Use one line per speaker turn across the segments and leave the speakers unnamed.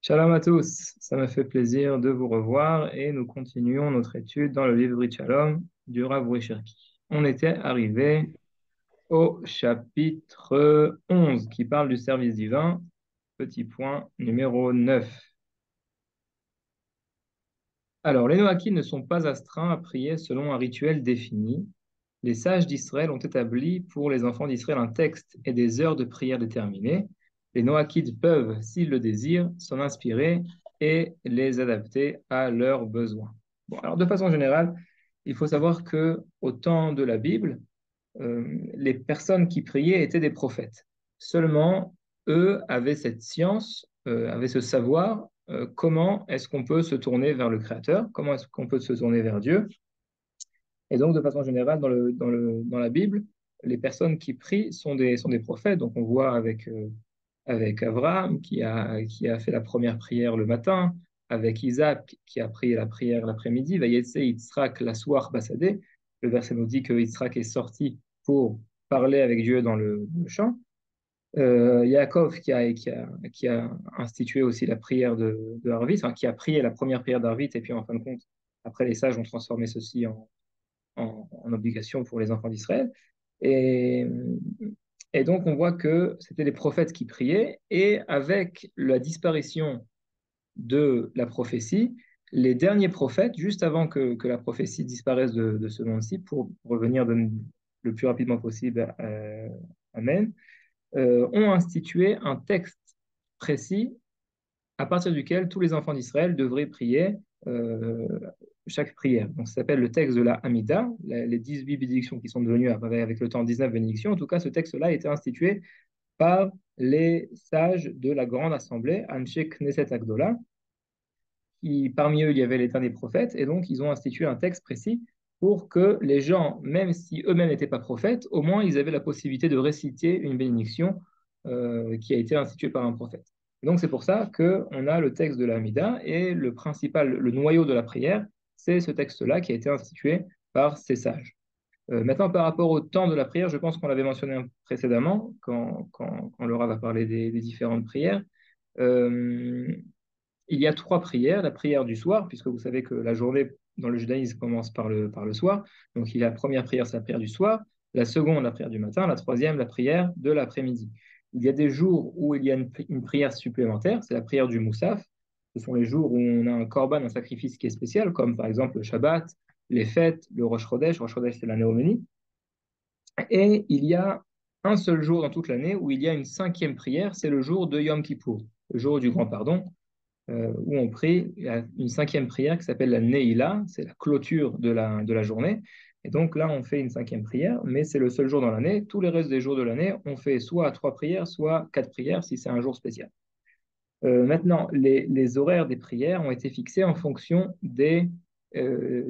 Shalom à tous, ça me fait plaisir de vous revoir et nous continuons notre étude dans le livre Brit Shalom du Rav Uri Cherki. On était arrivé au chapitre 11 qui parle du service divin, petit point numéro 9. Alors, les Noakim ne sont pas astreints à prier selon un rituel défini. Les sages d'Israël ont établi pour les enfants d'Israël un texte et des heures de prière déterminées. Les Noakides peuvent, s'ils le désirent, s'en inspirer et les adapter à leurs besoins. Bon, alors de façon générale, il faut savoir que au temps de la Bible, les personnes qui priaient étaient des prophètes. Seulement, eux avaient cette science, avaient ce savoir, comment est-ce qu'on peut se tourner vers le Créateur, comment est-ce qu'on peut se tourner vers Dieu. Et donc, de façon générale, dans la Bible, les personnes qui prient sont des prophètes. Donc, on voit avec Abraham qui a fait la première prière le matin, avec Isaac qui a prié la prière l'après-midi, Vayetse Yitzhak l'assoir basadé. Le verset nous dit que Yitzhak est sorti pour parler avec Dieu dans le champ. Yaakov qui a institué aussi la prière de Harvit, enfin, qui a prié la première prière d'Harvit, et puis en fin de compte, après les sages ont transformé ceci en obligation pour les enfants d'Israël. Et, et donc, on voit que c'était les prophètes qui priaient, et avec la disparition de la prophétie, les derniers prophètes, juste avant que la prophétie disparaisse de ce monde-ci, pour revenir le plus rapidement possible, Amen, ont institué un texte précis à partir duquel tous les enfants d'Israël devraient prier euh, chaque prière. Donc, ça s'appelle le texte de la Hamida, les 18 bénédictions qui sont devenues avec le temps 19 bénédictions. En tout cas, ce texte-là a été institué par les sages de la grande assemblée, Anshe Knesset Agdola, qui parmi eux, il y avait les derniers prophètes, et donc ils ont institué un texte précis pour que les gens, même si eux-mêmes n'étaient pas prophètes, au moins ils avaient la possibilité de réciter une bénédiction qui a été instituée par un prophète. Donc c'est pour ça qu'on a le texte de la Hamida, et le principal, le noyau de la prière, c'est ce texte-là qui a été institué par ces sages. Maintenant, par rapport au temps de la prière, je pense qu'on l'avait mentionné précédemment, quand Laura va parler des différentes prières. Euh, il y a trois prières. La prière du soir, puisque vous savez que la journée dans le judaïsme commence par le soir. Donc, il y a la première prière, c'est la prière du soir. La seconde, la prière du matin. La troisième, la prière de l'après-midi. Il y a des jours où il y a une prière supplémentaire, c'est la prière du Moussaf. Ce sont les jours où on a un korban, un sacrifice qui est spécial, comme par exemple le Shabbat, les fêtes, le Rosh Chodesh. Rosh Chodesh, c'est la Néoménie. Et il y a un seul jour dans toute l'année où il y a une cinquième prière, c'est le jour de Yom Kippour, le jour du grand pardon, où on prie une cinquième prière qui s'appelle la Neila, c'est la clôture de la journée. Et donc là, on fait une cinquième prière, mais c'est le seul jour dans l'année. Tous les restes des jours de l'année, on fait soit trois prières, soit quatre prières si c'est un jour spécial. Maintenant, les horaires des prières ont été fixés en fonction des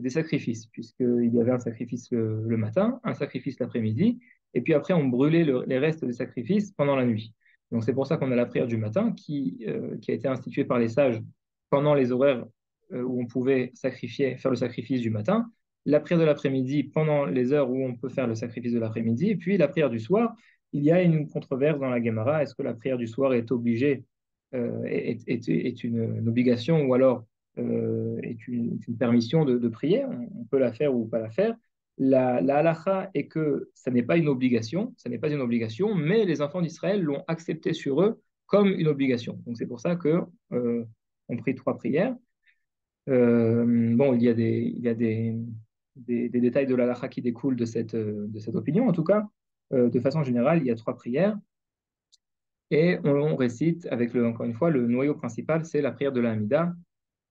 sacrifices, puisqu'il y avait un sacrifice le matin, un sacrifice l'après-midi, et puis après, on brûlait les restes des sacrifices pendant la nuit. Donc c'est pour ça qu'on a la prière du matin qui a été instituée par les sages pendant les horaires où on pouvait faire le sacrifice du matin, la prière de l'après-midi pendant les heures où on peut faire le sacrifice de l'après-midi, et puis la prière du soir. Il y a une controverse dans la Gemara, est-ce que la prière du soir est obligée est une obligation ou alors est une permission de prier. On peut la faire ou pas la faire. La halakha est que ça n'est pas une obligation, ça n'est pas une obligation, mais les enfants d'Israël l'ont accepté sur eux comme une obligation. Donc c'est pour ça que on prie trois prières. Bon, il y a des détails de la halakha qui découlent de cette opinion. En tout cas, de façon générale, il y a trois prières. Et on récite avec encore une fois, le noyau principal, c'est la prière de la Hamida,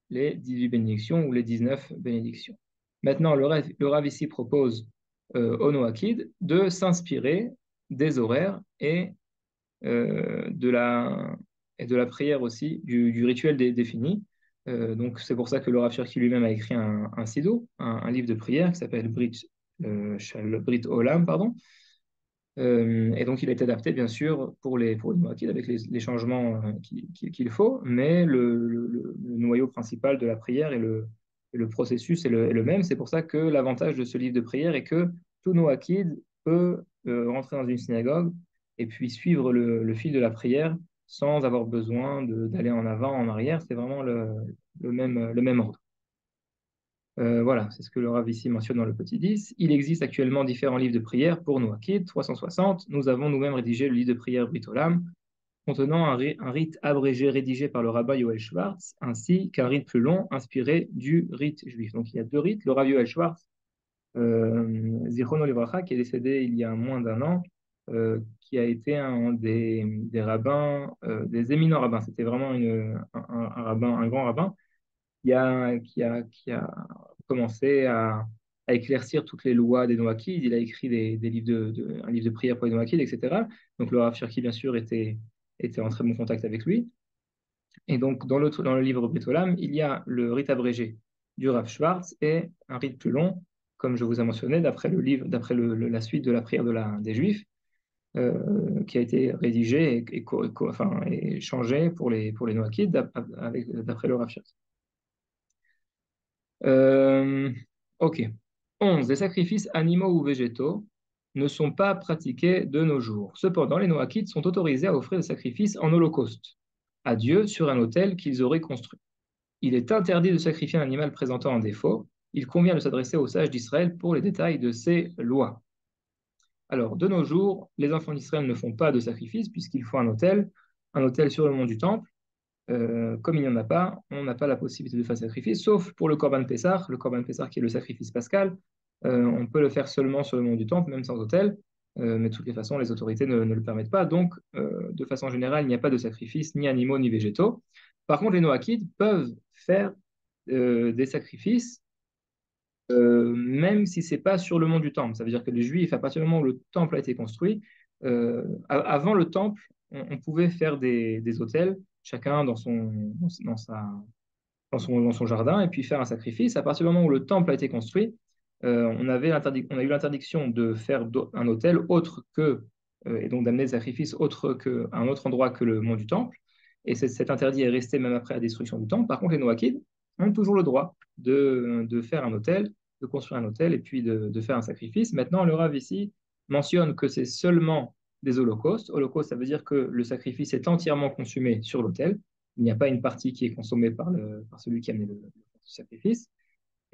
les 18 bénédictions ou les 19 bénédictions. Maintenant, le Rav ici propose au Noachide de s'inspirer des horaires euh, de la, et de la prière aussi, du rituel défini. Donc, c'est pour ça que le Rav Cherki lui-même a écrit un sido, un livre de prière qui s'appelle Brit Olam, pardon, et donc, il a été adapté, bien sûr, pour les Moakides avec les changements qu'il faut, mais le noyau principal de la prière et le processus est le même. C'est pour ça que l'avantage de ce livre de prière est que tout Noakid peut rentrer dans une synagogue et puis suivre le fil de la prière sans avoir besoin d'aller en avant, en arrière. C'est vraiment le même ordre. Voilà, c'est ce que le Rav ici mentionne dans le petit 10. Il existe actuellement différents livres de prière pour nos Hakids, 360. Nous avons nous-mêmes rédigé le livre de prière Brit Olam, contenant un rite abrégé rédigé par le rabbin Yoel Schwartz, ainsi qu'un rite plus long inspiré du rite juif. Donc il y a deux rites. Le Rav Yoel Schwartz, Zichrono Livracha, qui est décédé il y a moins d'un an, qui a été un des rabbins, des éminents rabbins. C'était vraiment un rabbin, un grand rabbin, qui a commencé à éclaircir toutes les lois des Noachides. Il a écrit des livres un livre de prière pour les Noachides, etc. Donc le Rav Cherki, bien sûr, était en très bon contact avec lui. Et donc, dans le livre Brit Olam, il y a le rite abrégé du Rav Schwartz et un rite plus long, comme je vous ai mentionné, d'après le livre, d'après la suite de la prière des Juifs, qui a été rédigé et changé pour les Noachides d'après le Rav Schwartz. Ok. 11. Les sacrifices animaux ou végétaux ne sont pas pratiqués de nos jours. Cependant, les Noachides sont autorisés à offrir des sacrifices en holocauste à Dieu sur un autel qu'ils auraient construit. Il est interdit de sacrifier un animal présentant un défaut. Il convient de s'adresser aux sages d'Israël pour les détails de ces lois. Alors, de nos jours, les enfants d'Israël ne font pas de sacrifice puisqu'il faut un autel sur le mont du Temple. Comme il n'y en a pas, on n'a pas la possibilité de faire sacrifice, sauf pour le Corban Pessah qui est le sacrifice pascal. On peut le faire seulement sur le mont du Temple, même sans autel, mais de toutes les façons, les autorités ne le permettent pas. Donc, de façon générale, il n'y a pas de sacrifice, ni animaux, ni végétaux. Par contre, les Noachides peuvent faire des sacrifices, même si ce n'est pas sur le mont du Temple. Ça veut dire que les Juifs, à partir du moment où le Temple a été construit, avant le Temple, on pouvait faire des autels, chacun dans son jardin, et puis faire un sacrifice. À partir du moment où le Temple a été construit, on a eu l'interdiction de faire un autel autre que, et donc d'amener des sacrifices autre qu'à un autre endroit que le mont du Temple. Et cet interdit est resté même après la destruction du Temple. Par contre, les Noachides ont toujours le droit de faire un autel, de construire un autel et puis de faire un sacrifice. Maintenant, le Rav ici mentionne que c'est seulement des holocaustes. Holocauste, ça veut dire que le sacrifice est entièrement consumé sur l'autel. Il n'y a pas une partie qui est consommée par celui qui a amené le sacrifice.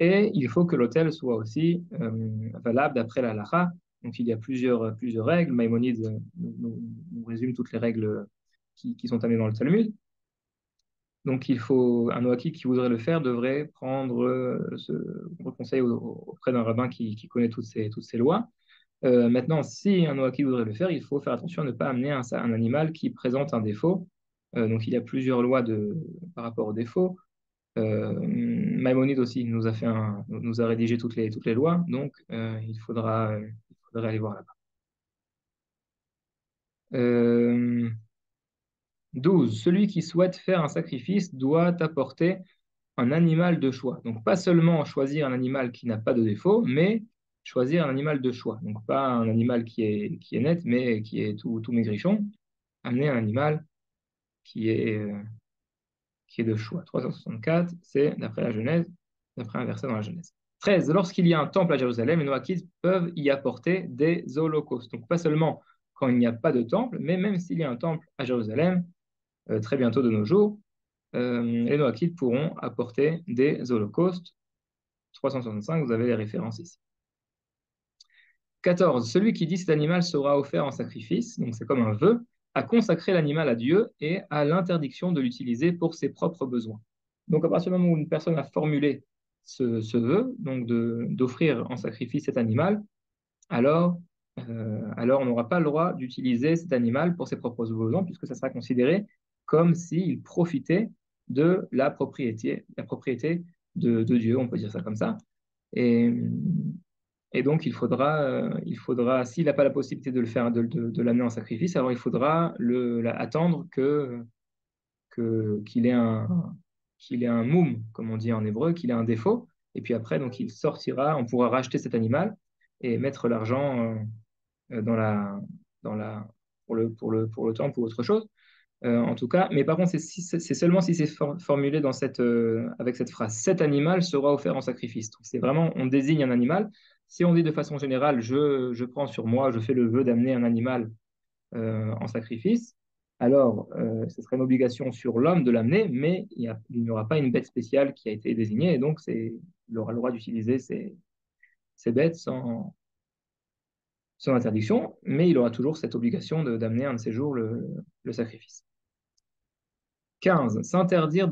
Et il faut que l'autel soit aussi valable d'après la halakha. Donc il y a plusieurs règles. Maïmonide nous résume toutes les règles qui sont amenées dans le Talmud. Donc un Noachi qui voudrait le faire devrait prendre ce conseil auprès d'un rabbin qui connaît toutes ces lois. Maintenant, si un Noachi voudrait le faire, il faut faire attention à ne pas amener un animal qui présente un défaut. Donc il y a plusieurs lois par rapport au défaut. Maïmonide aussi nous a rédigé toutes les lois, donc il faudra aller voir là-bas. 12. Celui qui souhaite faire un sacrifice doit apporter un animal de choix. Donc pas seulement choisir un animal qui n'a pas de défaut, mais choisir un animal de choix. Donc pas un animal qui est net, mais qui est tout maigrichon. Amener un animal qui est de choix. 364, c'est d'après la Genèse, d'après un verset dans la Genèse. 13. Lorsqu'il y a un temple à Jérusalem, les Noachides peuvent y apporter des holocaustes. Donc pas seulement quand il n'y a pas de temple, mais même s'il y a un temple à Jérusalem, très bientôt de nos jours, les Noachides pourront apporter des holocaustes. 365, vous avez les références ici. 14. Celui qui dit cet animal sera offert en sacrifice, donc c'est comme un vœu, a consacré l'animal à Dieu et à l'interdiction de l'utiliser pour ses propres besoins. Donc à partir du moment où une personne a formulé ce vœu, donc d'offrir en sacrifice cet animal, alors on n'aura pas le droit d'utiliser cet animal pour ses propres besoins, puisque ça sera considéré comme s'il profitait de la propriété de Dieu, on peut dire ça comme ça. Et donc, s'il n'a pas la possibilité de le faire, de l'amener en sacrifice, alors il faudra attendre qu'il ait un moum, comme on dit en hébreu, qu'il ait un défaut. Et puis après, donc, il sortira, on pourra racheter cet animal et mettre l'argent dans pour le temple ou autre chose. En tout cas, mais par contre, c'est seulement si c'est formulé avec cette phrase, cet animal sera offert en sacrifice. Donc, c'est vraiment, on désigne un animal. Si on dit de façon générale, je prends sur moi, je fais le vœu d'amener un animal en sacrifice, alors ce serait une obligation sur l'homme de l'amener, mais il n'y aura pas une bête spéciale qui a été désignée, et donc il aura le droit d'utiliser ces bêtes sans interdiction, mais il aura toujours cette obligation d'amener un de ces jours le sacrifice. 15. S'interdire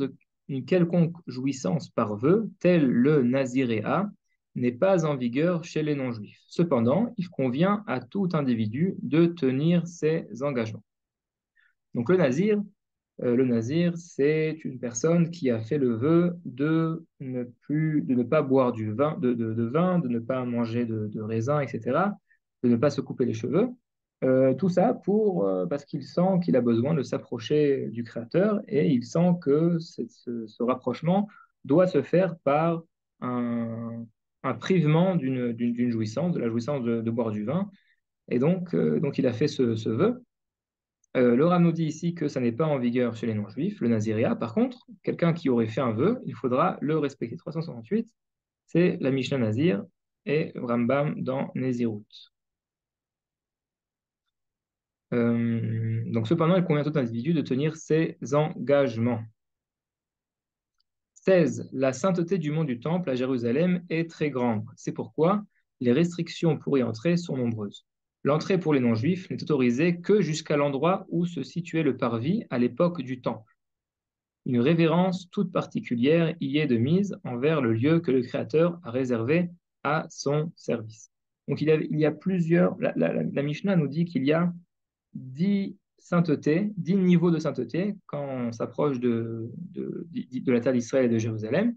une quelconque jouissance par vœu, tel le naziréa, n'est pas en vigueur chez les non-juifs. Cependant, il convient à tout individu de tenir ses engagements. Donc le nazir, c'est une personne qui a fait le vœu de ne pas boire du vin, de vin, de ne pas manger de raisin, etc., de ne pas se couper les cheveux. Tout ça parce qu'il sent qu'il a besoin de s'approcher du Créateur et il sent que ce rapprochement doit se faire par un privement d'une jouissance, de la jouissance de boire du vin. Et donc il a fait ce vœu. Le Rav nous dit ici que ça n'est pas en vigueur chez les non-juifs, le naziréat. Par contre, quelqu'un qui aurait fait un vœu, il faudra le respecter. 368, c'est la Mishnah Nazir et Rambam dans Nézirut. Donc cependant, il convient à tout individu de tenir ses engagements. 16. La sainteté du mont du Temple à Jérusalem est très grande. C'est pourquoi les restrictions pour y entrer sont nombreuses. L'entrée pour les non-juifs n'est autorisée que jusqu'à l'endroit où se situait le parvis à l'époque du Temple. Une révérence toute particulière y est de mise envers le lieu que le Créateur a réservé à son service. Donc il y a plusieurs, la Mishnah nous dit qu'il y a 10 saintetés, 10 niveaux de sainteté quand on s'approche de la terre d'Israël et de Jérusalem.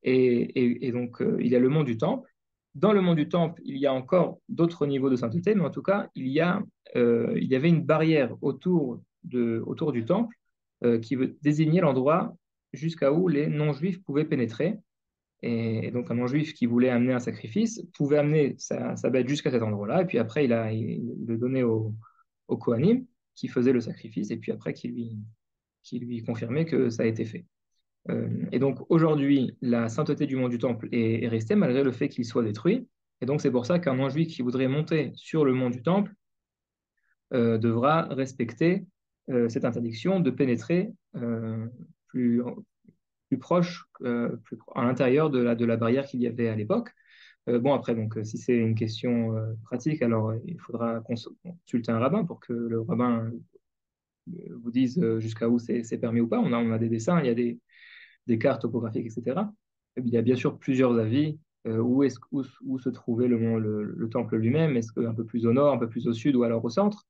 Et donc, il y a le mont du Temple. Dans le mont du Temple, il y a encore d'autres niveaux de sainteté, mais en tout cas, il y avait une barrière autour du Temple qui veut désigner l'endroit jusqu'à où les non-juifs pouvaient pénétrer. Et donc, un non-juif qui voulait amener un sacrifice pouvait amener sa bête jusqu'à cet endroit-là, et puis après, il le donnait au Kohanim qui faisait le sacrifice, et puis après, qui lui confirmait que ça a été fait. Et donc, aujourd'hui, la sainteté du mont du Temple est restée malgré le fait qu'il soit détruit. Et donc, c'est pour ça qu'un non-juif qui voudrait monter sur le mont du Temple devra respecter cette interdiction de pénétrer plus, plus proche, à l'intérieur de la barrière qu'il y avait à l'époque. Bon, après, donc, si c'est une question pratique, alors il faudra consulter un rabbin pour que le rabbin vous dise jusqu'à où c'est permis ou pas. On a des dessins, il y a des cartes topographiques, etc. Et il y a bien sûr plusieurs avis. Où se trouvait le temple lui-même? Est-ce qu'un peu plus au nord, un peu plus au sud ou alors au centre?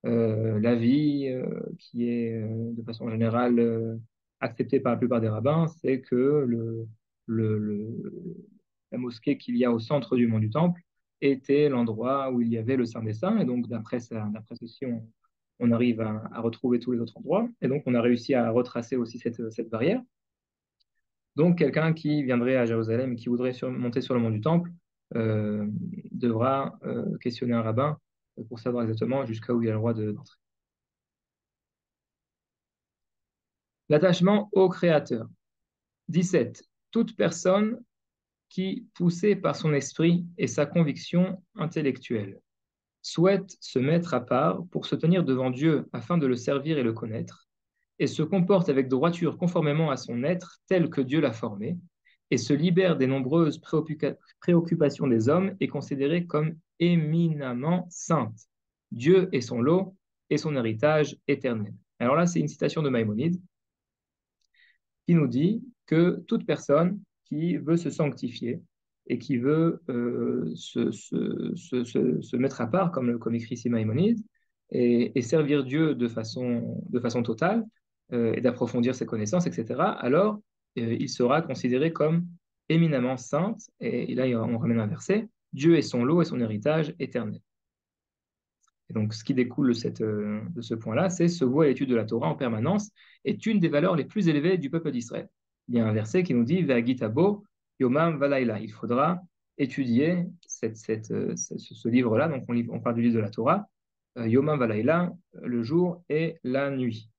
L'avis qui est de façon générale accepté par la plupart des rabbins, c'est que le, le- la mosquée qu'il y a au centre du mont du Temple était l'endroit où il y avait le Saint des Saints. Et donc, d'après ceci, on arrive à retrouver tous les autres endroits. Et donc, on a réussi à retracer aussi cette barrière. Donc, quelqu'un qui viendrait à Jérusalem et qui voudrait monter sur le mont du Temple euh, devra questionner un rabbin pour savoir exactement jusqu'à où il a le droit d'entrer. L'attachement au Créateur. 17. Toute personne qui, poussée par son esprit et sa conviction intellectuelle, souhaite se mettre à part pour se tenir devant Dieu afin de le servir et le connaître, et se comporte avec droiture conformément à son être tel que Dieu l'a formé, et se libère des nombreuses préoccupations des hommes, est considérée comme éminemment sainte. Dieu est son lot et son héritage éternel. Alors là, c'est une citation de Maïmonide qui nous dit que toute personne qui veut se sanctifier et qui veut se mettre à part, comme écrit ici Maïmonide, et servir Dieu de façon totale, et d'approfondir ses connaissances, etc., alors il sera considéré comme éminemment sainte, et là on ramène un verset, Dieu est son lot et son héritage éternel. Et donc, ce qui découle de ce point-là, c'est se vouer à l'étude de la Torah en permanence est une des valeurs les plus élevées du peuple d'Israël. Il y a un verset qui nous dit Ve'agitabo yomam valaila. Il faudra étudier ce livre-là. Donc, on parle du livre de la Torah, yomam valaila, le jour et la nuit.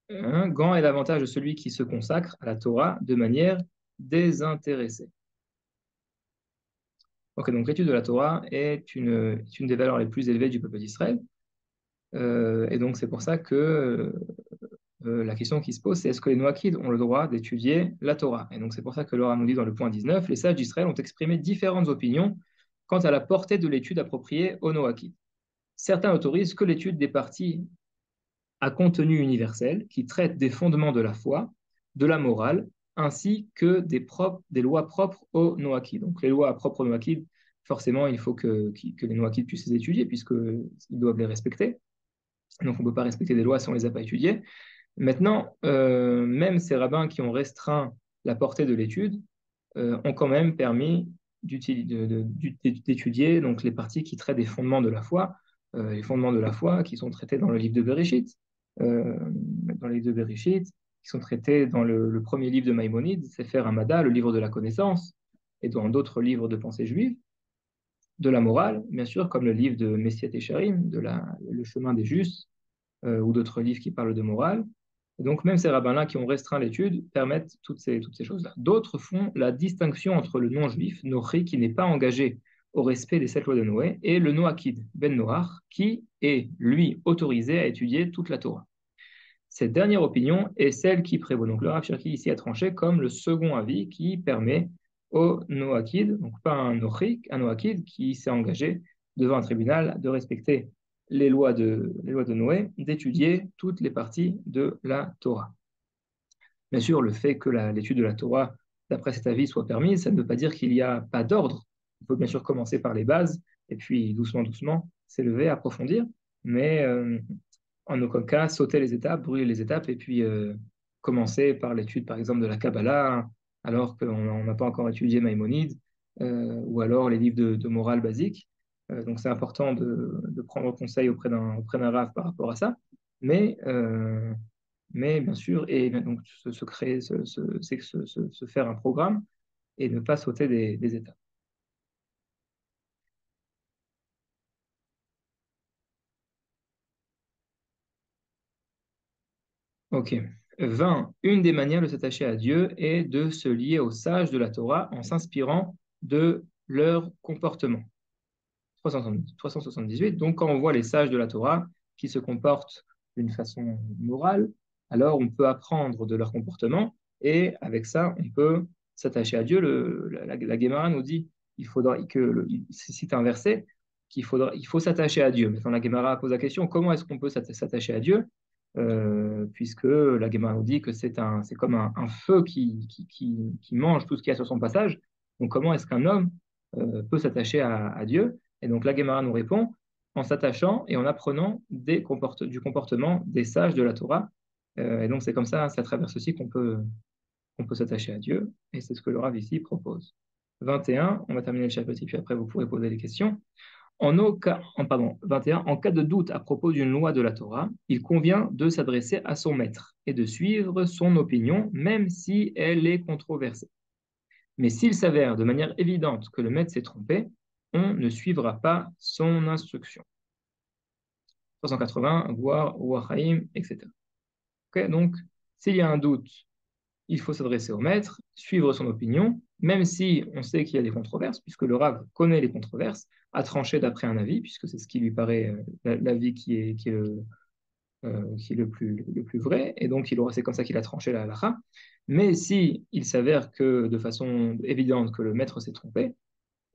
Grand est l'avantage de celui qui se consacre à la Torah de manière désintéressée. Ok, donc l'étude de la Torah est une des valeurs les plus élevées du peuple d'Israël. Et donc c'est pour ça que la question qui se pose, c'est est-ce que les Noachides ont le droit d'étudier la Torah? Et donc c'est pour ça que Laura nous dit dans le point 19, les sages d'Israël ont exprimé différentes opinions quant à la portée de l'étude appropriée aux Noachides. Certains autorisent que l'étude des parties à contenu universel qui traitent des fondements de la foi, de la morale, ainsi que des lois propres aux Noachides. Donc les lois propres aux Noachides, forcément, il faut que les Noachides puissent les étudier puisqu'ils doivent les respecter. Donc on ne peut pas respecter des lois si on ne les a pas étudiées. Maintenant, même ces rabbins qui ont restreint la portée de l'étude ont quand même permis d'étudier donc les parties qui traitent des fondements de la foi, les fondements de la foi qui sont traités dans le livre de Bereshit, dans le livre de Bereshit, qui sont traités dans le premier livre de Maïmonide, Sefer Hamada, le livre de la connaissance, et dans d'autres livres de pensée juive, de la morale, bien sûr, comme le livre de Messiat Echarim, le chemin des justes, ou d'autres livres qui parlent de morale. Et donc, même ces rabbins-là qui ont restreint l'étude permettent toutes ces choses-là. D'autres font la distinction entre le non-juif, Nochi, qui n'est pas engagé au respect des 7 lois de Noé, et le Noachide, Ben Noach, qui est, lui, autorisé à étudier toute la Torah. Cette dernière opinion est celle qui prévaut. Donc, le Rav Cherki ici a tranché comme le second avis qui permet au Noachide, donc pas un Nochi, un Noachide qui s'est engagé devant un tribunal de respecter les lois de Noé, d'étudier toutes les parties de la Torah. Bien sûr, le fait que l'étude de la Torah, d'après cet avis, soit permise, ça ne veut pas dire qu'il n'y a pas d'ordre. Il faut bien sûr commencer par les bases, et puis doucement, doucement, s'élever, approfondir, mais en aucun cas sauter les étapes, brûler les étapes, et puis commencer par l'étude, par exemple, de la Kabbalah, alors qu'on n'a pas encore étudié Maïmonide, ou alors les livres de morale basique. Donc c'est important de prendre conseil auprès d'un Rav par rapport à ça. Mais, euh, mais bien sûr, et donc se créer, c'est que se faire un programme et ne pas sauter des étapes. Ok. 20. Une des manières de s'attacher à Dieu est de se lier aux sages de la Torah en s'inspirant de leur comportement. 378. Donc, quand on voit les sages de la Torah qui se comportent d'une façon morale, alors on peut apprendre de leur comportement et avec ça, on peut s'attacher à Dieu. La Guémara nous dit il faudra il cite un verset il faut s'attacher à Dieu. Maintenant, la Guémara pose la question comment est-ce qu'on peut s'attacher à Dieu? Puisque la Guémara nous dit que c'est comme un feu qui mange tout ce qu'il y a sur son passage. Donc, comment est-ce qu'un homme peut s'attacher à Dieu? Et donc la Guémara nous répond en s'attachant et en apprenant du comportement des sages de la Torah. Et donc c'est comme ça, c'est à travers ceci qu'on peut s'attacher à Dieu. Et c'est ce que le Rav ici propose. 21, on va terminer le chapitre, puis après vous pourrez poser des questions. Pardon, 21, en cas de doute à propos d'une loi de la Torah, il convient de s'adresser à son maître et de suivre son opinion, même si elle est controversée. Mais s'il s'avère de manière évidente que le maître s'est trompé, on ne suivra pas son instruction. 380, voire Wahaim, etc. Okay, donc, s'il y a un doute, il faut s'adresser au maître, suivre son opinion, même si on sait qu'il y a des controverses, puisque le Rav connaît les controverses, a tranché d'après un avis, puisque c'est ce qui lui paraît l'avis qui est le plus vrai, et donc c'est comme ça qu'il a tranché la halakha. Mais si il s'avère que de façon évidente que le maître s'est trompé,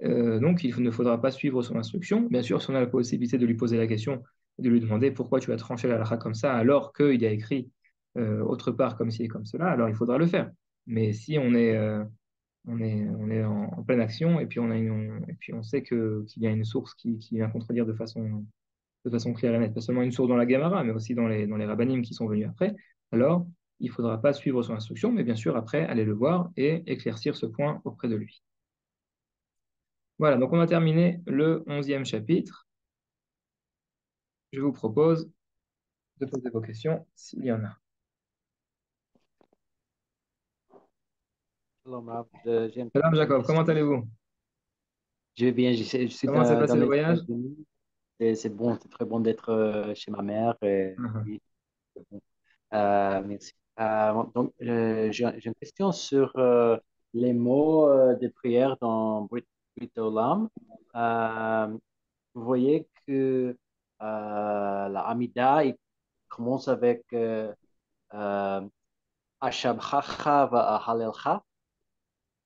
donc il ne faudra pas suivre son instruction. Bien sûr, si on a la possibilité de lui poser la question, de lui demander pourquoi tu as tranché la halakha comme ça, alors qu'il y a écrit autre part comme ci et comme cela, alors il faudra le faire. Mais si on est en pleine action et puis on sait qu'il y a une source qui vient contredire de façon claire et nette, pas seulement une source dans la Gemara, mais aussi dans les rabbanim qui sont venus après, alors il ne faudra pas suivre son instruction, mais bien sûr, après, aller le voir et éclaircir ce point auprès de lui. Voilà, donc on a terminé le 11e chapitre. Je vous propose de poser vos questions s'il y en a.
Alors, Marc,
Madame
j'ai une
Jacob, comment
question.
allez-vous?
Je vais bien, je suis
Comment s'est
dans
passé le
les
voyage?
États-Unis. C'est bon, c'est très bon d'être chez ma mère. Et,
Mhm.
oui, c'est bon. Merci. Donc, j'ai une question sur les mots des prières dans Brit. Brit Olam, vous voyez que la Hamida il commence avec Ashabchacha va Halelcha.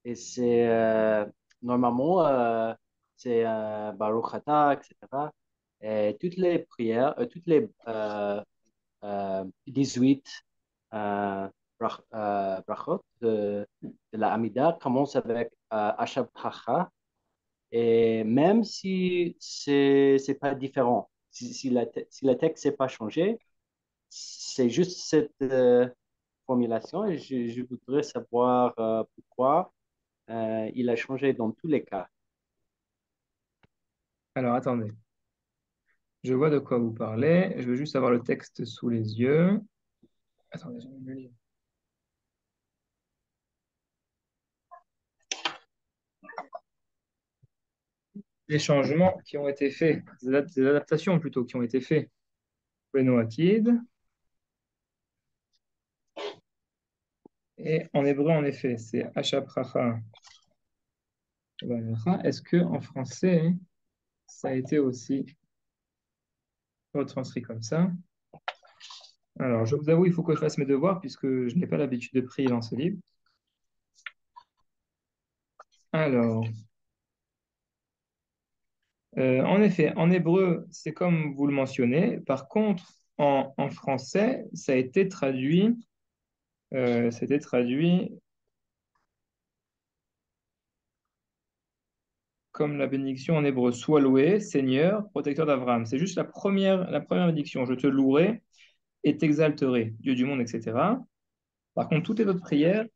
Et c'est normalement, c'est Baruch Atah, etc. Et toutes les prières, toutes les 18 brachot de la Hamida commencent avec Ashab Hacha. Et même si c'est pas différent, si la texte n'est pas changé, c'est juste cette formulation. Et je voudrais savoir pourquoi il a changé dans tous les cas.
Alors, attendez. Je vois de quoi vous parlez. Je veux juste avoir le texte sous les yeux. Attendez, je vais me le lire. Les changements qui ont été faits, des adaptations plutôt qui ont été faits pour les Noachides. Et en hébreu, en effet, c'est Hashapracha. Est-ce que en français, ça a été aussi retranscrit comme ça? Alors, je vous avoue, il faut que je fasse mes devoirs puisque je n'ai pas l'habitude de prier dans ce livre. Alors, en effet, en hébreu, c'est comme vous le mentionnez. Par contre, en français, c'était traduit comme la bénédiction en hébreu. Sois loué, Seigneur, protecteur d'Abraham. C'est juste la première bénédiction. Je te louerai et t'exalterai, Dieu du monde, etc. Par contre, toutes les autres prières,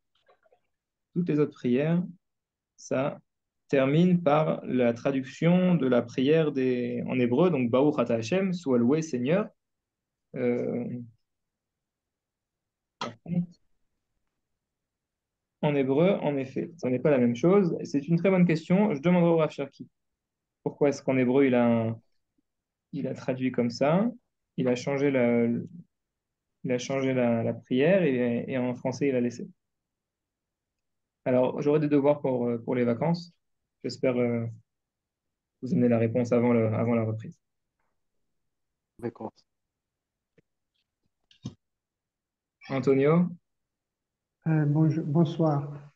ça termine par la traduction de la prière en hébreu, donc Baruch Ata Hashem, sois loué Seigneur. Euh, par contre, en hébreu, en effet, ce n'est pas la même chose. C'est une très bonne question. Je demanderai au Rav Cherki pourquoi est-ce qu'en hébreu il a traduit comme ça. Il a changé la prière et en français il a laissé. Alors j'aurai des devoirs pour les vacances. J'espère vous amener la réponse avant la reprise.
D'accord.
Antonio?
Bonsoir.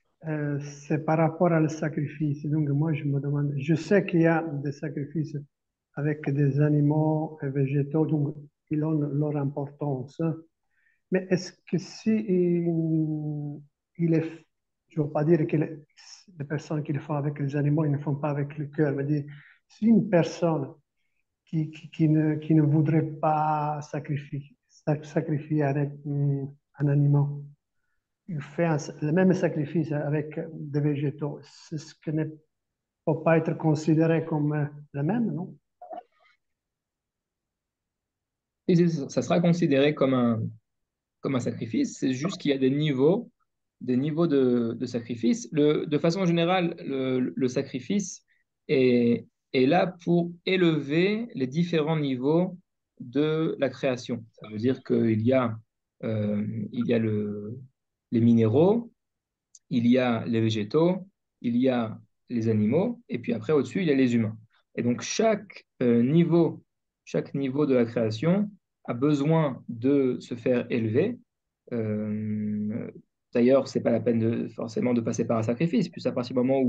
C'est par rapport à le sacrifice. Donc, moi, je me demande, je sais qu'il y a des sacrifices avec des animaux et végétaux, donc ils ont leur importance. Mais est-ce que si il est, je ne veux pas dire que les personnes qui le font avec les animaux, ils ne font pas avec le cœur, mais si une personne qui ne voudrait pas sacrifier un animal, il fait le même sacrifice avec des végétaux. C'est ce qui ne peut pas être considéré comme le même, non?
Et ça sera considéré comme un sacrifice. C'est juste qu'il y a des niveaux de sacrifice. De façon générale, le sacrifice est là pour élever les différents niveaux de la création. Ça veut dire qu'il y a les minéraux, il y a les végétaux, il y a les animaux, et puis après, au-dessus, il y a les humains. Et donc, chaque niveau de la création a besoin de se faire élever. Euh, D'ailleurs, c'est pas la peine forcément de passer par un sacrifice, puis à partir du moment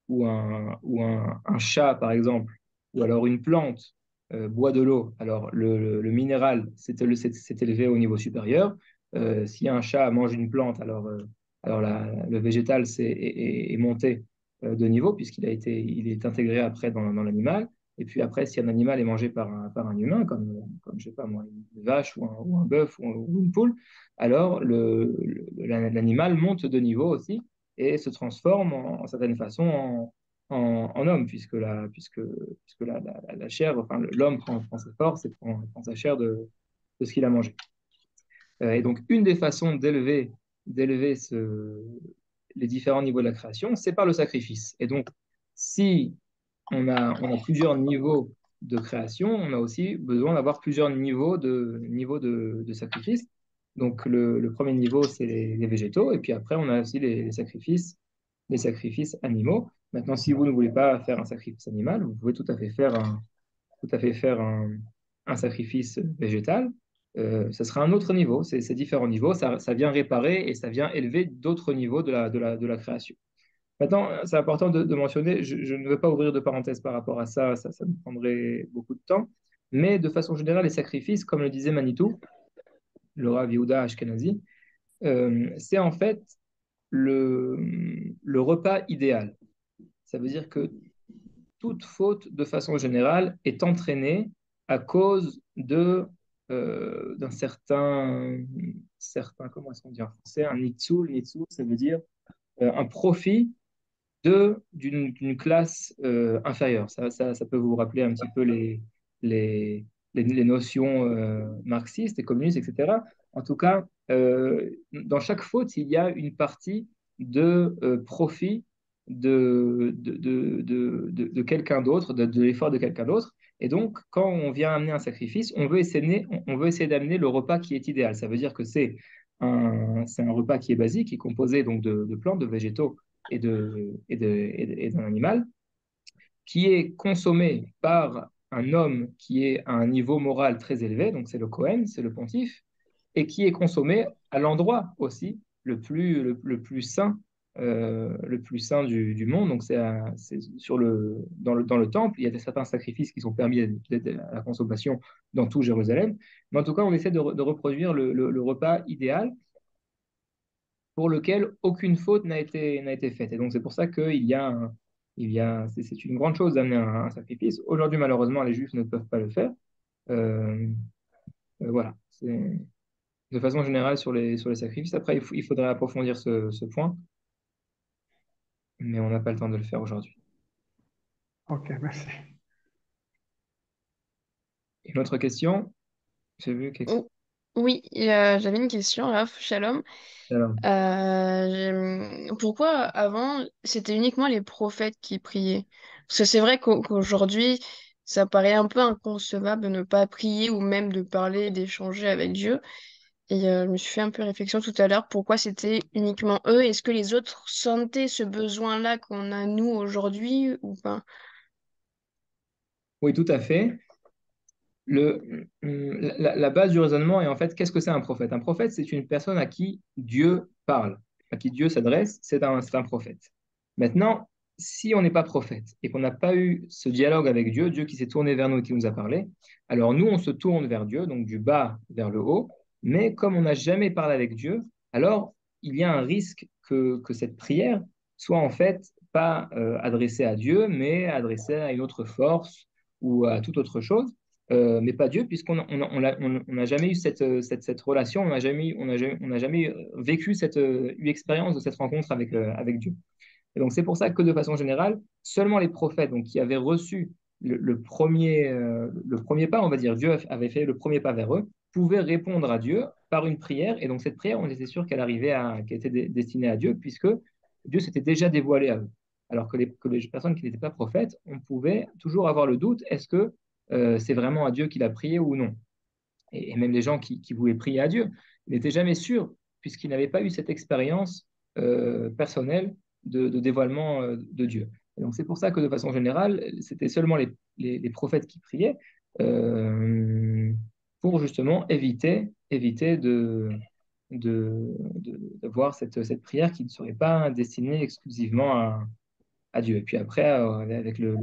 où un chat, par exemple, ou alors une plante boit de l'eau, alors le minéral s'est élevé au niveau supérieur. Si un chat mange une plante, alors le végétal est monté de niveau, il est intégré après dans l'animal. Et puis après, si un animal est mangé par un humain, comme je sais pas moi, une vache ou un bœuf ou une poule, alors l'animal monte de niveau aussi et se transforme en certaine façon en homme, puisque la chair, enfin l'homme prend sa force et prend sa chair de ce qu'il a mangé. Et donc, une des façons d'élever les différents niveaux de la création, c'est par le sacrifice. Et donc, si on a plusieurs niveaux de création, on a aussi besoin d'avoir plusieurs niveaux de sacrifice. Donc, le premier niveau, c'est les végétaux, et puis après, on a aussi les sacrifices animaux. Maintenant, si vous ne voulez pas faire un sacrifice animal, vous pouvez tout à fait faire un sacrifice végétal. Ça sera un autre niveau, c'est différents niveaux, ça vient réparer et ça vient élever d'autres niveaux de la création. Maintenant, c'est important de mentionner, je ne veux pas ouvrir de parenthèses par rapport à ça, ça me prendrait beaucoup de temps, mais de façon générale, les sacrifices, comme le disait Manitou, le Rav Yehuda Ashkenazi, c'est en fait le repas idéal. Ça veut dire que toute faute, de façon générale, est entraînée à cause d'un certain, comment est-ce qu'on dit en français, un nitsul. Nitsul, ça veut dire un profit d'une classe inférieure. Ça peut vous rappeler un petit peu les, les notions marxistes et communistes, etc. En tout cas, dans chaque faute, il y a une partie de profit de quelqu'un d'autre, de l'effort de quelqu'un d'autre. Et donc, quand on vient amener un sacrifice, on veut essayer d'amener le repas qui est idéal. Ça veut dire que c'est un repas qui est basique, qui est composé donc de plantes, de végétaux et d'un animal, qui est consommé par un homme qui est à un niveau moral très élevé, donc c'est le Cohen, c'est le pontife, et qui est consommé à l'endroit aussi le plus saint du monde. Donc c'est dans le temple, il y a certains sacrifices qui sont permis à la consommation dans tout Jérusalem. Mais en tout cas, on essaie de reproduire le repas idéal pour lequel aucune faute n'a été faite. Et donc, c'est pour ça c'est une grande chose d'amener un sacrifice. Aujourd'hui, malheureusement, les Juifs ne peuvent pas le faire. Euh, voilà. De façon générale sur les sacrifices. Après, il faudrait approfondir ce point, mais on n'a pas le temps de le faire aujourd'hui.
Ok, merci.
Une autre question? J'ai vu quelque chose.
Oh, oui, j'avais une question, Raph, Shalom.
Alors,
Pourquoi avant, c'était uniquement les prophètes qui priaient? Parce que c'est vrai qu'aujourd'hui, ça paraît un peu inconcevable de ne pas prier ou même de parler, d'échanger avec Dieu. Et je me suis fait un peu réflexion tout à l'heure, pourquoi c'était uniquement eux? Est-ce que les autres sentaient ce besoin-là qu'on a nous aujourd'hui ou pas?
oui, tout à fait. La base du raisonnement est en fait, qu'est-ce que c'est un prophète? Un prophète, c'est une personne à qui Dieu parle, à qui Dieu s'adresse, c'est un prophète. Maintenant, si on n'est pas prophète et qu'on n'a pas eu ce dialogue avec Dieu, Dieu qui s'est tourné vers nous et qui nous a parlé, alors nous, on se tourne vers Dieu, donc du bas vers le haut, mais comme on n'a jamais parlé avec Dieu, alors il y a un risque que cette prière soit en fait pas adressée à Dieu, mais adressée à une autre force ou à toute autre chose, mais pas Dieu, puisqu'on on n'a jamais eu cette relation, on n'a jamais vécu eu expérience de cette rencontre avec Dieu. Et donc c'est pour ça que de façon générale, seulement les prophètes donc, qui avaient reçu le premier pas, on va dire, Dieu avait fait le premier pas vers eux, pouvaient répondre à Dieu par une prière. Et donc cette prière, on était sûr qu'elle était destinée à Dieu, puisque Dieu s'était déjà dévoilé à eux. Alors que les personnes qui n'étaient pas prophètes, on pouvait toujours avoir le doute, est-ce que c'est vraiment à Dieu qu'il a prié ou non? Et même les gens qui voulaient prier à Dieu n'étaient jamais sûrs, puisqu'ils n'avaient pas eu cette expérience personnelle de dévoilement de Dieu. Et donc c'est pour ça que de façon générale, c'était seulement les prophètes qui priaient euh, pour justement éviter de voir cette prière qui ne serait pas destinée exclusivement à Dieu. Et puis après, avec le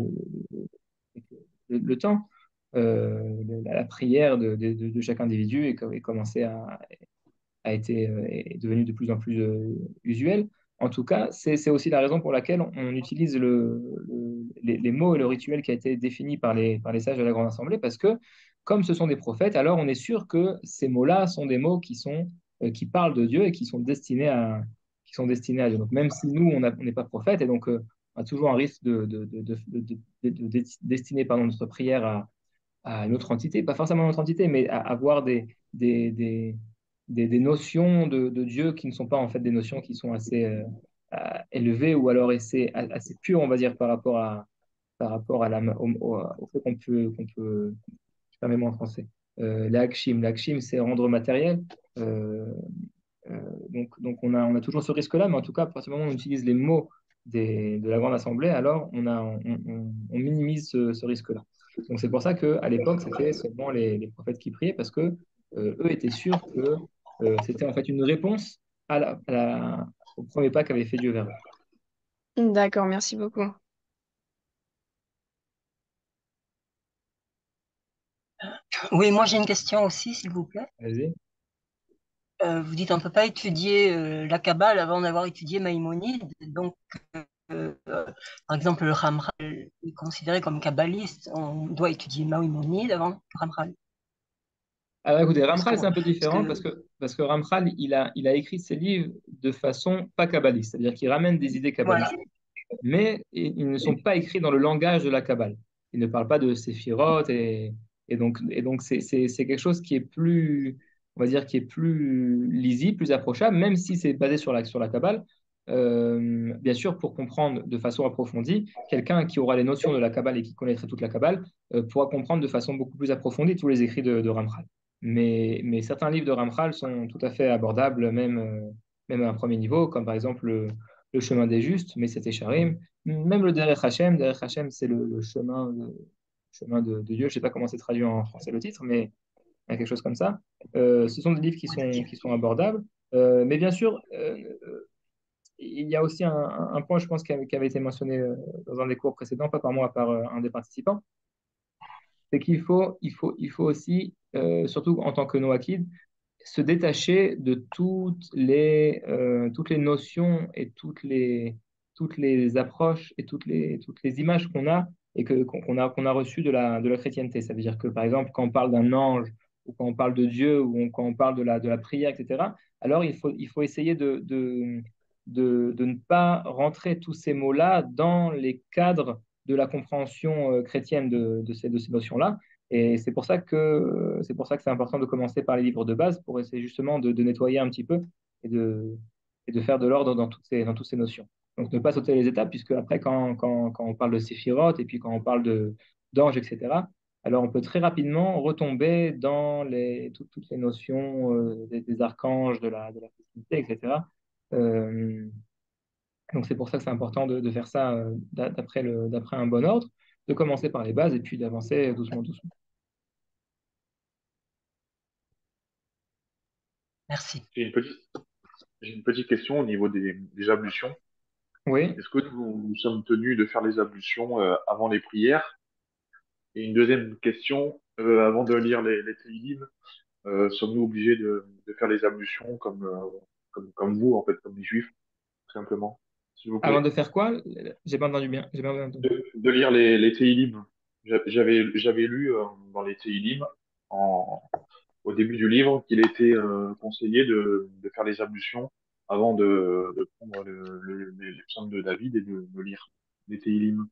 temps, la prière de chaque individu est commencé est devenue de plus en plus usuelle. En tout cas, c'est aussi la raison pour laquelle on utilise les mots et le rituel qui a été défini par les sages de la Grande Assemblée, parce que comme ce sont des prophètes, alors on est sûr que ces mots-là sont des mots qui parlent de Dieu et qui sont destinés à Dieu. Donc même si nous, on n'est pas prophète, et donc on a toujours un risque de destiner pardon, notre prière à une autre entité, pas forcément une autre entité, mais à avoir des notions de Dieu qui ne sont pas en fait des notions qui sont assez élevées ou alors assez pures, on va dire, par rapport au fait qu'on peut, je permets moi en français, l'akshim, c'est rendre matériel. Euh, donc on a toujours ce risque-là, mais en tout cas, à partir du moment où on utilise les mots de la Grande Assemblée, alors on minimise ce risque-là. Donc c'est pour ça qu'à l'époque, c'était seulement les prophètes qui priaient, parce que eux étaient sûrs que c'était en fait une réponse au premier pas qu'avait fait Dieu vers eux.
D'accord, merci beaucoup.
Oui, moi j'ai une question aussi, s'il vous plaît.
Vas-y.
Vous dites on ne peut pas étudier la Kabbale avant d'avoir étudié Maïmonide. Donc, par exemple, le Ramral est considéré comme kabbaliste. On doit étudier Maïmonide avant le Ramral.
Alors écoutez,
Parce
Ramchal, c'est un peu différent
que
parce que Ramchal, il a écrit ses livres de façon pas kabbaliste, c'est-à-dire qu'il ramène des idées
voilà.
kabbalistes, mais ils ne sont pas écrits dans le langage de la Kabbale. Il ne parle pas de Séphirot et donc c'est quelque chose qui est plus, on va dire, qui est plus lisible, plus approchable, même si c'est basé sur la Kabbale. Bien sûr, pour comprendre de façon approfondie, quelqu'un qui aura les notions de la Kabbale et qui connaîtrait toute la Kabbale pourra comprendre de façon beaucoup plus approfondie tous les écrits de Ramchal. Mais certains livres de Ramchal sont tout à fait abordables, même à un premier niveau, comme par exemple le chemin des justes, mais c'était Sharim. Même le Derech Hashem, c'est le chemin de Dieu. Je ne sais pas comment c'est traduit en français le titre, mais il y a quelque chose comme ça. Ce sont des livres qui sont abordables. Mais bien sûr, il y a aussi un point, je pense, qui avait été mentionné dans un des cours précédents, pas par moi, par un des participants, c'est qu'il faut aussi, surtout en tant que Noachide, se détacher de toutes les notions et toutes les approches et toutes les images qu'on a et qu'on a reçues de la chrétienté. Ça veut dire que, par exemple, quand on parle d'un ange ou quand on parle de Dieu ou quand on parle de la prière, etc., alors il faut essayer de ne pas rentrer tous ces mots-là dans les cadres de la compréhension chrétienne de ces notions-là. Et c'est pour ça que c'est important de commencer par les livres de base pour essayer justement de nettoyer un petit peu et de faire de l'ordre dans toutes ces notions. Donc ne pas sauter les étapes, puisque après, quand on parle de séphiroth et puis quand on parle d'anges, etc., alors on peut très rapidement retomber dans toutes les notions des archanges, de la festivité, etc. Euh, donc c'est pour ça que c'est important de faire ça d'après un bon ordre, de commencer par les bases et puis d'avancer doucement, doucement.
Merci.
J'ai une petite question au niveau des ablutions.
Oui.
Est-ce que nous sommes tenus de faire les ablutions avant les prières? Et une deuxième question, avant de lire les Télim, sommes-nous obligés de faire les ablutions comme vous, en fait, comme les Juifs, tout simplement, s'il vous
Avant
plaît?
de faire quoi? J'ai pas entendu bien. J'ai pas bien entendu.
De lire les Télim. J'avais lu dans les Télim, au début du livre, qu'il était conseillé de faire les ablutions avant de prendre les psaumes de David et de lire les Télim.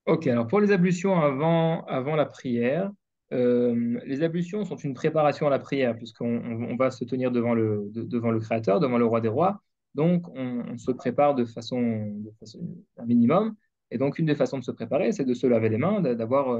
Ok, alors pour les ablutions avant la prière, les ablutions sont une préparation à la prière, puisqu'on va se tenir devant le Créateur, devant le Roi des Rois. Donc, on se prépare de façon un minimum. Et donc, une des façons de se préparer, c'est de se laver les mains, d'avoir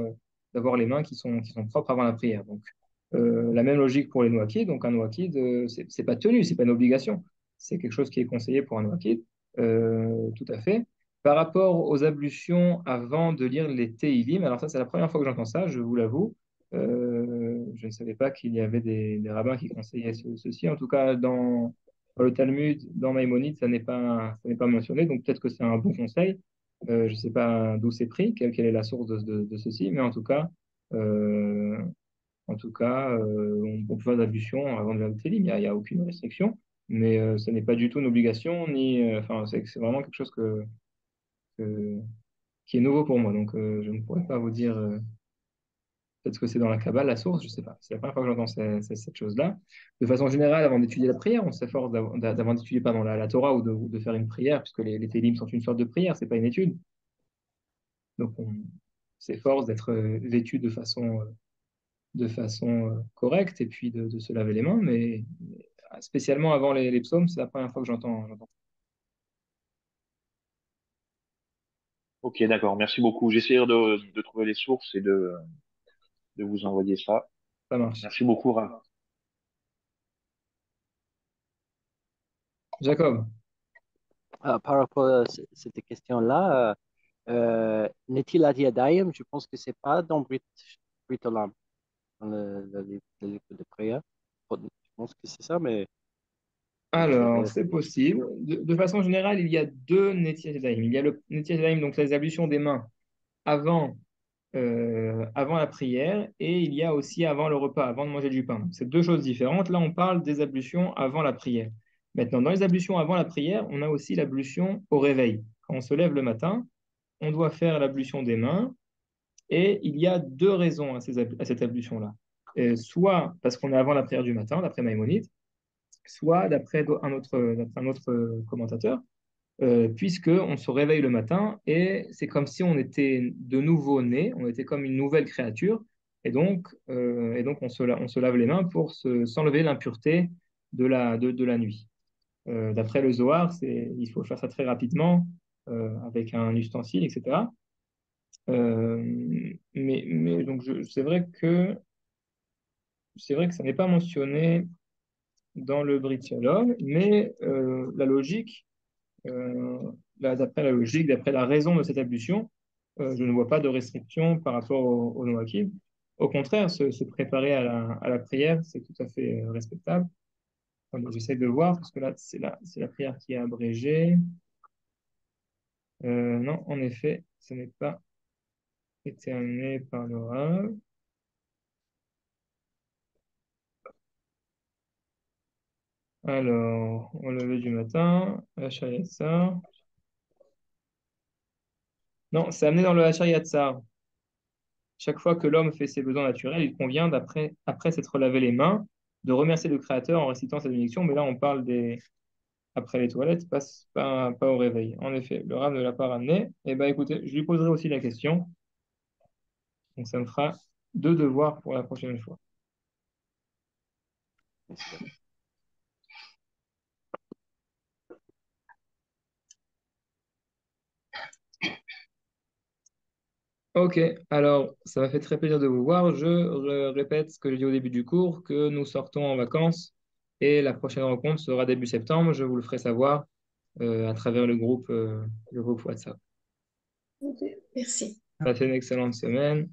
les mains qui sont propres avant la prière. Donc, la même logique pour les nouakid. Donc, un nouakid, c'est pas tenu, c'est pas une obligation. C'est quelque chose qui est conseillé pour un nouakid, tout à fait. Par rapport aux ablutions avant de lire les Téhilim, alors ça, c'est la première fois que j'entends ça, je vous l'avoue. Je ne savais pas qu'il y avait des rabbins qui conseillaient ceci. En tout cas, dans le Talmud, dans Maïmonide, ça n'est pas mentionné, donc peut-être que c'est un bon conseil. Je ne sais pas d'où c'est pris, quelle est la source de ceci, mais on peut faire des ablutions avant de lire les Téhilim, il y a aucune restriction, mais ce n'est pas du tout une obligation, enfin, c'est vraiment quelque chose que- qui est nouveau pour moi. Donc, je ne pourrais pas vous dire peut-être que c'est dans la Kabbale, la source, je ne sais pas. C'est la première fois que j'entends cette chose-là. De façon générale, avant d'étudier la prière, on s'efforce d'avant d'étudier pardon, la Torah ou de faire une prière, puisque les Télim sont une sorte de prière, c'est pas une étude. Donc, on s'efforce d'être vêtu de façon correcte et puis de se laver les mains. Mais spécialement avant les psaumes, c'est la première fois que j'entends.
Ok, d'accord, merci beaucoup. J'essaierai de trouver les sources et de vous envoyer ça.
Ça marche.
Merci beaucoup, Ra.
Jacob,
Par rapport à cette question-là, Netilat Yadayim, je pense que c'est pas dans Brit Olam, dans le livre de prière. Je pense que c'est ça, mais je vais
Alors, c'est
vérifier.
possible. De façon générale, il y a deux Netilat Yadayim. Il y a le Netilat Yadayim, donc les ablutions des mains avant, avant la prière, et il y a aussi avant le repas, avant de manger du pain. C'est deux choses différentes. Là, on parle des ablutions avant la prière. Maintenant, dans les ablutions avant la prière, on a aussi l'ablution au réveil. Quand on se lève le matin, on doit faire l'ablution des mains, et il y a deux raisons à cette ablution-là. Soit parce qu'on est avant la prière du matin, d'après Maïmonide, soit d'après un autre commentateur, puisque on se réveille le matin et c'est comme si on était de nouveau né, on était comme une nouvelle créature, et donc on se lave les mains pour s'enlever l'impureté de la nuit. D'après le Zohar, il faut faire ça très rapidement, avec un ustensile, etc. Mais donc c'est vrai que ça n'est pas mentionné dans le Brit Shalom, mais la logique, euh, d'après la logique, d'après la raison de cette ablution, je ne vois pas de restriction par rapport au Noachim. Au contraire, se préparer à la prière, c'est tout à fait respectable. Attendez, j'essaie de voir, parce que là, c'est la prière qui est abrégée. Non, en effet, ce n'est pas éterminé par l'oral. Alors, au lever du matin, Hachar Yatzar. Non, c'est amené dans le Hachar Yatzar. Chaque fois que l'homme fait ses besoins naturels, il convient, après s'être lavé les mains, de remercier le Créateur en récitant sa bénédiction. Mais là, on parle après les toilettes, pas au réveil. En effet, le Rav ne l'a pas ramené. Eh bien, écoutez, je lui poserai aussi la question. Donc, ça me fera deux devoirs pour la prochaine fois. Ok, alors ça m'a fait très plaisir de vous voir. Je répète ce que j'ai dit au début du cours, que nous sortons en vacances et la prochaine rencontre sera début septembre. Je vous le ferai savoir à travers le groupe WhatsApp.
Ok, merci.
Passez une excellente semaine.